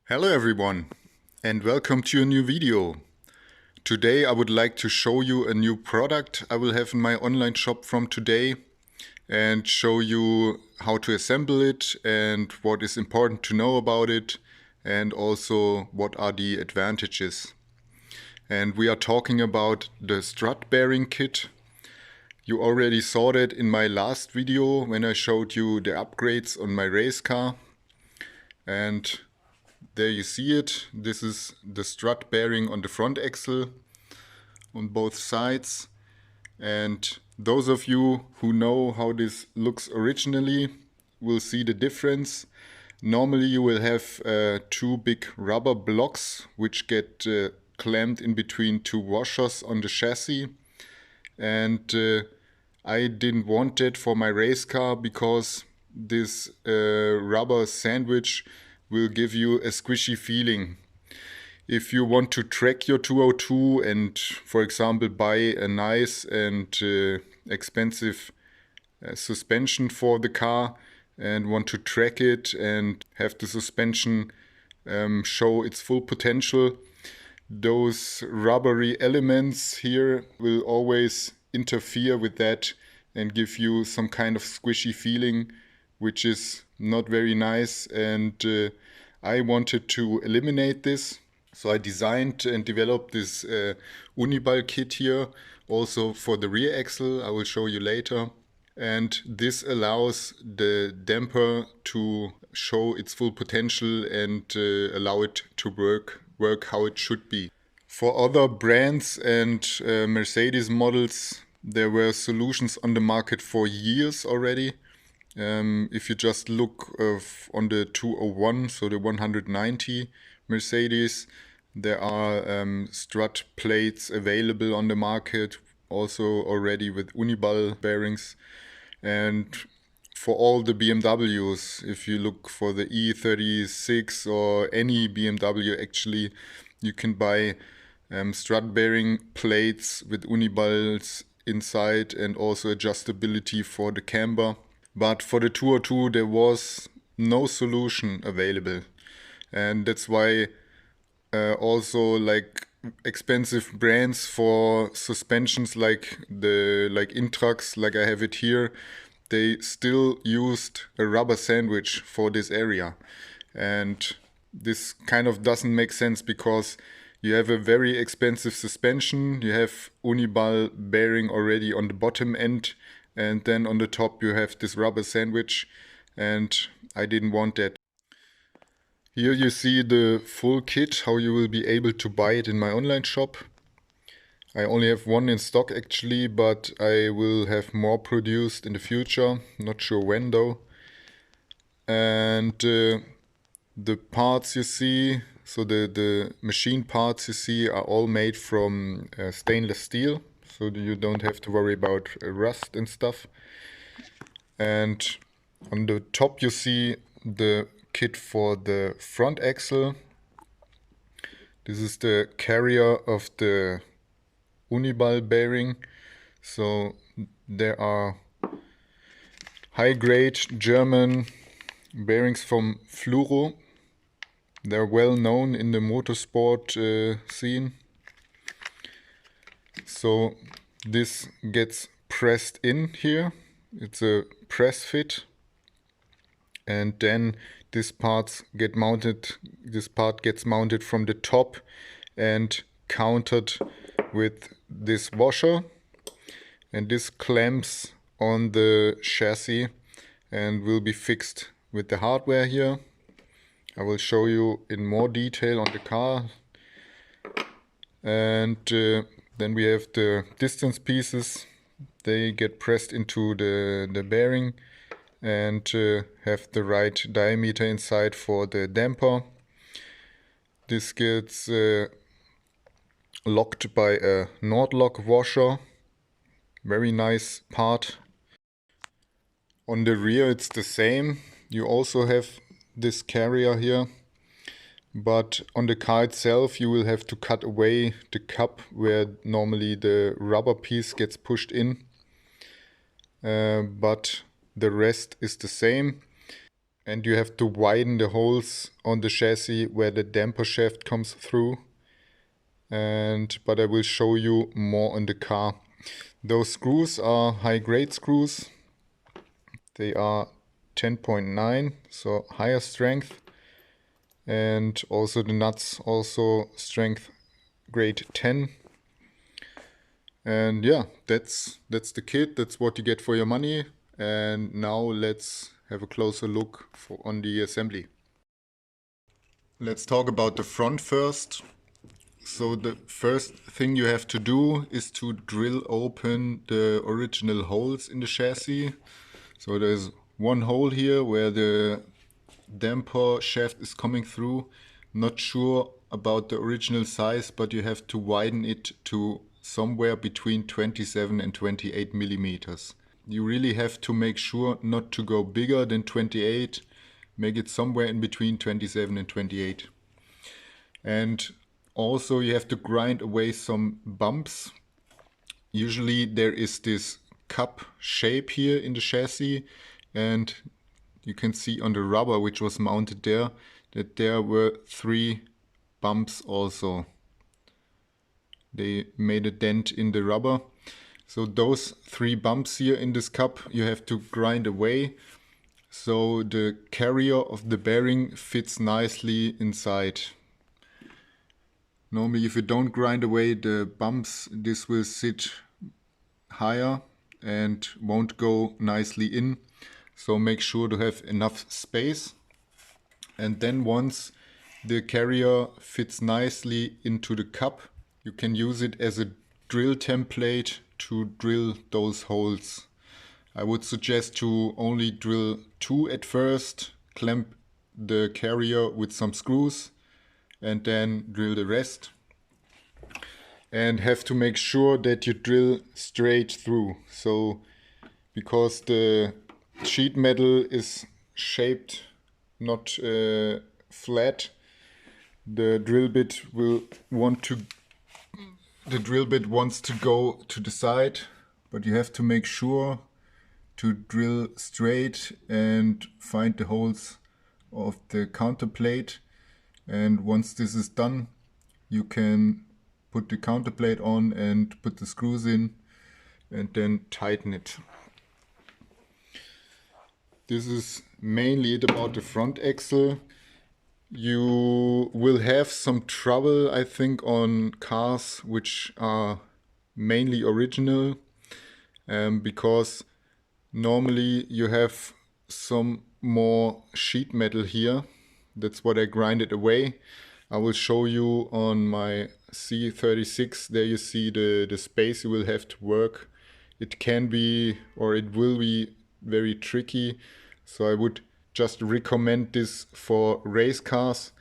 Hello everyone and welcome to a new video. Today I would like to show you a new product I will have in my online shop from today and show you how to assemble it and what is important to know about it and also what are the advantages. And we are talking about the strut bearing kit. You already saw that in my last video when I showed you the upgrades on my race car. And there you see it. This is the strut bearing on the front axle on both sides. And those of you who know how this looks originally will see the difference. Normally you will have two big rubber blocks which get clamped in between two washers on the chassis. And I didn't want that for my race car because this rubber sandwich will give you a squishy feeling. If you want to track your 202 and, for example, buy a nice and expensive suspension for the car and want to track it and have the suspension show its full potential, those rubbery elements here will always interfere with that and give you some kind of squishy feeling, which is not very nice. And I wanted to eliminate this. So I designed and developed this Uniball kit here, also for the rear axle. I will show you later. And this allows the damper to show its full potential and allow it to work how it should be. For other brands and Mercedes models, there were solutions on the market for years already. If you just look on the 201, so the 190 Mercedes, there are strut plates available on the market, also already with Uniball bearings. And for all the BMWs, if you look for the E36 or any BMW actually, you can buy strut bearing plates with Uniballs inside and also adjustability for the camber. But for the 202 there was no solution available, and that's why also like expensive brands for suspensions like Intrax, like I have it here, they still used a rubber sandwich for this area. And this kind of doesn't make sense because you have a very expensive suspension, you have Uniball bearing already on the bottom end, and then on the top you have this rubber sandwich, and I didn't want that. Here you see the full kit, how you will be able to buy it in my online shop. I only have one in stock actually, but I will have more produced in the future, not sure when though. And the parts you see, so the machine parts you see are all made from stainless steel, so you don't have to worry about rust and stuff. And on the top you see the kit for the front axle. This is the carrier of the Uniball bearing. So there are high-grade German bearings from Fluro. They're well known in the motorsport scene. So this gets pressed in here. It's a press fit. And then this part gets mounted from the top and countered with this washer, and this clamps on the chassis and will be fixed with the hardware here. I will show you in more detail on the car. And then we have the distance pieces. They get pressed into the bearing and have the right diameter inside for the damper. This gets locked by a Nordlock washer. Very nice part. On the rear it's the same. You also have this carrier here, but on the car itself you will have to cut away the cup where normally the rubber piece gets pushed in. But the rest is the same. and you have to widen the holes on the chassis where the damper shaft comes through. But I will show you more on the car. Those screws are high grade screws. They are 10.9, so higher strength, and also the nuts also strength grade 10. And yeah, that's the kit. That's what you get for your money. And now let's have a closer look on the assembly. Let's talk about the front first. So the first thing you have to do is to drill open the original holes in the chassis. So there's one hole here where the damper shaft is coming through. Not sure about the original size, but you have to widen it to somewhere between 27 and 28 millimeters. You really have to make sure not to go bigger than 28. Make it somewhere in between 27 and 28. And also you have to grind away some bumps. Usually there is this cup shape here in the chassis, and you can see on the rubber which was mounted there that there were 3 bumps also. They made a dent in the rubber. So those 3 bumps here in this cup you have to grind away, so the carrier of the bearing fits nicely inside. Normally if you don't grind away the bumps, this will sit higher and won't go nicely in. So make sure to have enough space. And then once the carrier fits nicely into the cup, you can use it as a drill template to drill those holes. I would suggest to only drill 2 at first, clamp the carrier with some screws, and then drill the rest. And have to make sure that you drill straight through. So because the sheet metal is shaped not flat, the drill bit wants to go to the side, but you have to make sure to drill straight and find the holes of the counterplate. And once this is done, you can put the counterplate on and put the screws in and then tighten it. This is mainly it about the front axle. You will have some trouble, I think, on cars which are mainly original, because normally you have some more sheet metal here. That's what I grinded away. I will show you on my C36. There you see the space you will have to work. It can be, or it will be, very tricky. So I would just recommend this for race cars.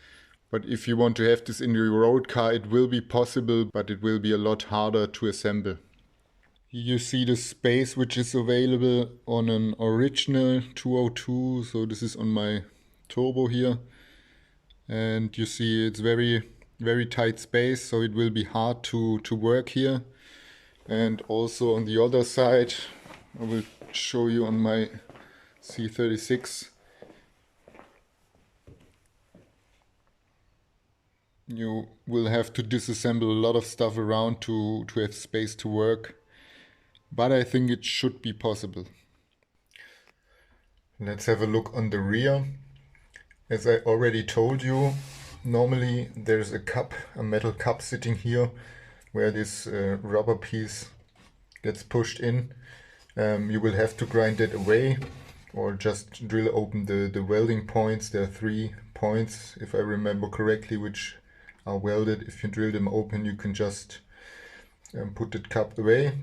But if you want to have this in your road car, it will be possible, but it will be a lot harder to assemble. You see the space which is available on an original 202. So this is on my turbo here. And you see it's very tight space, so it will be hard to work here. And also on the other side, I will show you on my C36. You will have to disassemble a lot of stuff around to have space to work. But I think it should be possible. Let's have a look on the rear. As I already told you, normally there's a metal cup sitting here where this rubber piece gets pushed in. You will have to grind it away or just drill open the welding points. There are 3 points, if I remember correctly, which are welded. If you drill them open, you can just put the cup away.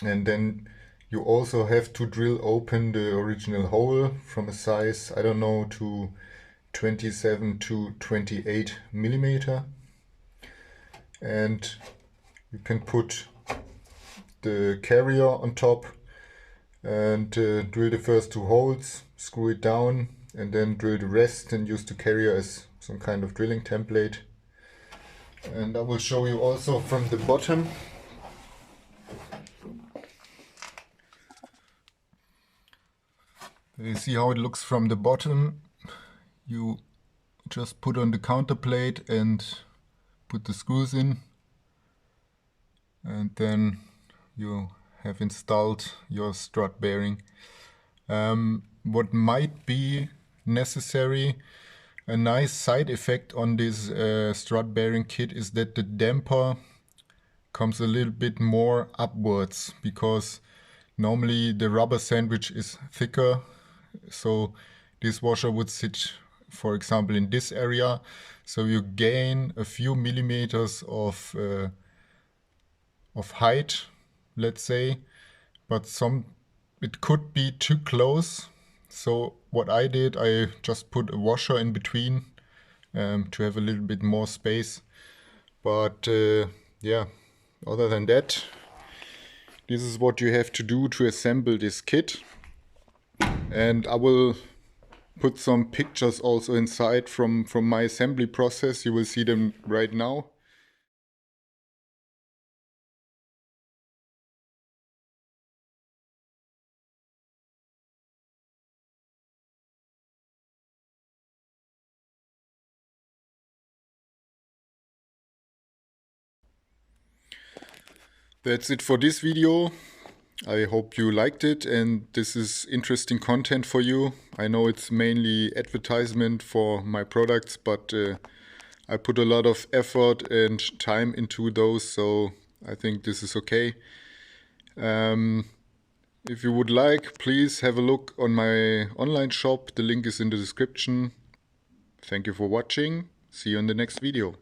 And then you also have to drill open the original hole from a size, I don't know, to 27 to 28 millimeter. And you can put the carrier on top and drill the first 2 holes, screw it down, and then drill the rest and use the carrier as some kind of drilling template. And I will show you also from the bottom. You see how it looks from the bottom. You just put on the counter plate and put the screws in, and then you have installed your strut bearing. What might be necessary, a nice side effect on this strut bearing kit is that the damper comes a little bit more upwards, because normally the rubber sandwich is thicker, so this washer would sit, for example, in this area, so you gain a few millimeters of height, let's say, but it could be too close. So what I did, I just put a washer in between to have a little bit more space. But yeah, other than that, this is what you have to do to assemble this kit. And I will put some pictures also inside from my assembly process. You will see them right now. That's it for this video. I hope you liked it and this is interesting content for you. I know it's mainly advertisement for my products, but I put a lot of effort and time into those, so I think this is okay. If you would like, please have a look on my online shop. The link is in the description. Thank you for watching. See you in the next video.